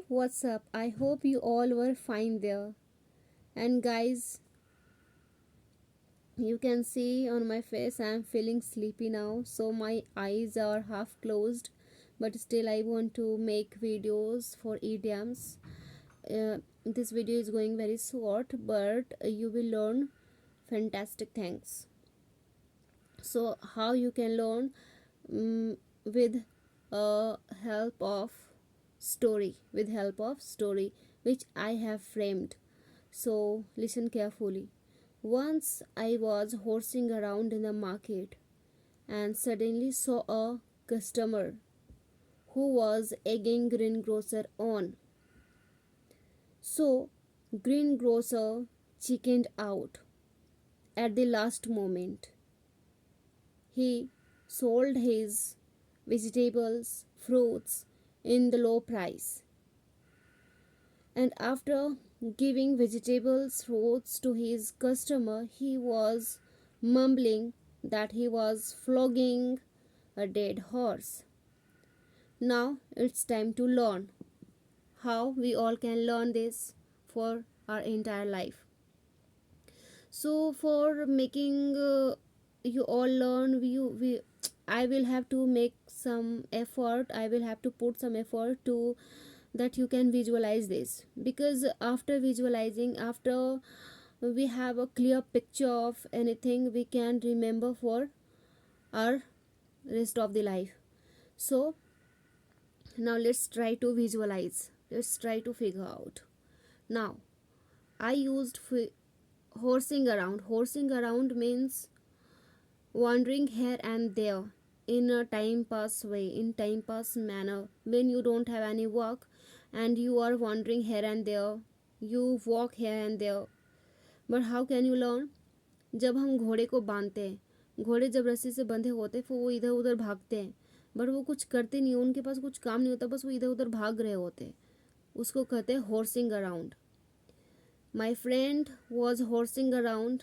what's up? I hope you all were fine there. And guys, you can see on my face I'm feeling sleepy now, so my eyes are half closed, but still I want to make videos for idioms. This video is going very short, but you will learn fantastic things. So, how you can learn with help of story which I have framed. So listen carefully. Once I was horsing around in the market and suddenly saw a customer who was egging greengrocer on. So greengrocer chickened out at the last moment. He sold his vegetables, fruits in the low price. And after giving vegetables, fruits to his customer, he was mumbling that he was flogging a dead horse. Now it's time to learn how we all can learn this for our entire life. So for making you all learn, I will have to make some effort. I will have to put some effort to that you can visualize this, because after visualizing, after we have a clear picture of anything, we can remember for our rest of the life. So now let's try to visualize, let's try to figure out. Now I used horsing around means wandering here and there in a time pass way, in time pass manner, when you don't have any work and you are wandering here and there, you walk here and there. But how can you learn? जब हम घोड़े को बांधते हैं, घोड़े जब रस्सी से बंधे होते फिर वो इधर उधर भागते हैं, बट वो कुछ करते नहीं, उनके पास कुछ काम नहीं होता, बस वो इधर उधर भाग रहे होते, उसको कहते हैं horsing around. My friend was horsing around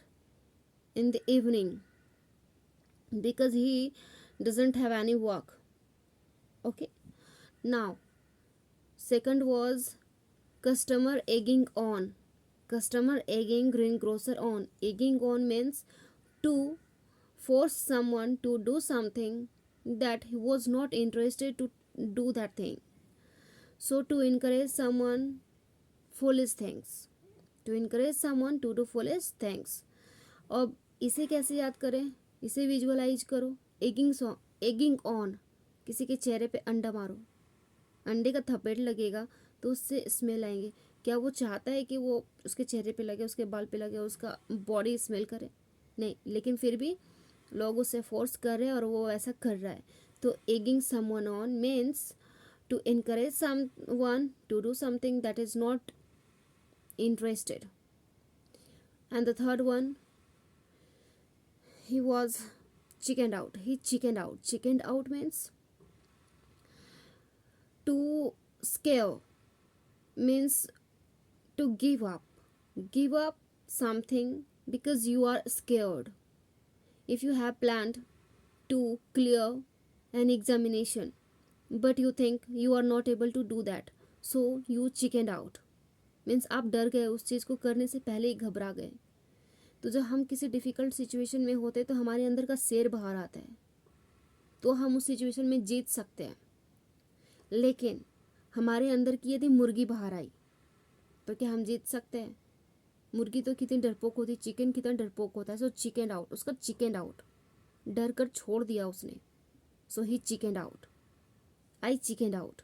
in the evening because he doesn't have any work. Okay, now second was customer egging on. Customer egging greengrocer on. Egging on means to force someone to do something that he was not interested to do that thing. So to encourage someone foolish things, to encourage someone to do foolish things. अब इसे कैसे याद करें, इसे visualise करो. एगिंग on, किसी के चेहरे पे अंडा मारो, अंडे का थपेट लगेगा तो उससे स्मेल आएंगे. क्या वो चाहता है कि वो उसके चेहरे पे लगे, उसके बाल पे लगे, उसका बॉडी स्मेल करे? नहीं, लेकिन फिर भी लोग उसे फोर्स कर रहे हैं और वो ऐसा कर रहा है. तो egging someone on means to encourage someone to do something that is not interested. And the third one, he was chickened out. He chickened out. Chickened out means to scare, means to give up. Give up something because you are scared. If you have planned to clear an examination but you think you are not able to do that, so you chickened out. Means आप डर गए, उस चीज़ को करने से पहले ही घबरा गए. तो जब हम किसी डिफ़िकल्ट सिचुएशन में होते तो हमारे अंदर का शेर बाहर आता है, तो हम उस सिचुएशन में जीत सकते हैं. लेकिन हमारे अंदर की यदि मुर्गी बाहर आई तो क्या हम जीत सकते हैं? मुर्गी तो कितनी डरपोक होती, चिकन कितना डरपोक होता है. सो चिकन आउट, उसका चिकन आउट, डर कर छोड़ दिया उसने. So he chicken out. I chicken out.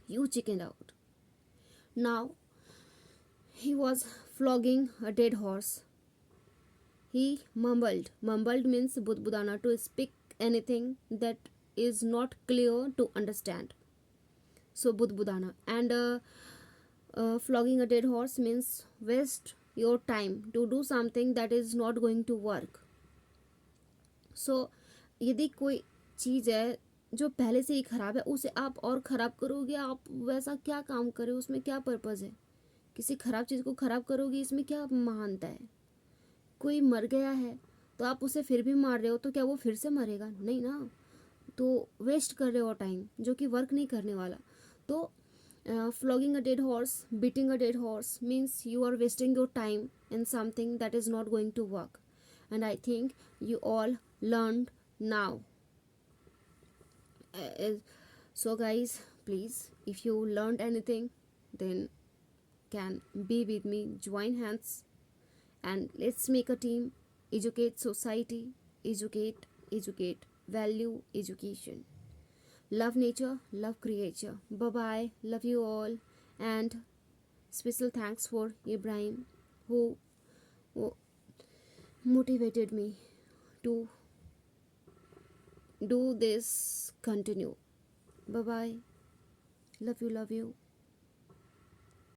You chicken out. Now he was flogging a dead horse. He mumbled. Mumbled means budbudana, to speak anything that is not clear to understand. So budbudana. And flogging a dead horse means waste your time to do something that is not going to work. So यदि कोई चीज़ है जो पहले से ही ख़राब है, उसे आप और ख़राब करोगे, आप वैसा क्या काम करें, उसमें क्या पर्पज़ है? किसी ख़राब चीज़ को ख़राब करोगे, इसमें क्या महानता है? कोई मर गया है तो आप उसे फिर भी मार रहे हो, तो क्या वो फिर से मरेगा? नहीं ना. तो वेस्ट कर रहे हो टाइम जो कि वर्क नहीं करने वाला. तो Flogging a dead horse, beating a dead horse means you are wasting your time in something that is not going to work. And I think you all learned now. Uh, so, guys, please, if you learned anything, then can be with me, join hands, and let's make a team. Educate society, educate, educate, value education. Love nature, love creature. Bye bye, love you all, and special thanks for Ibrahim who motivated me to do this continue. Bye bye, love you, love you.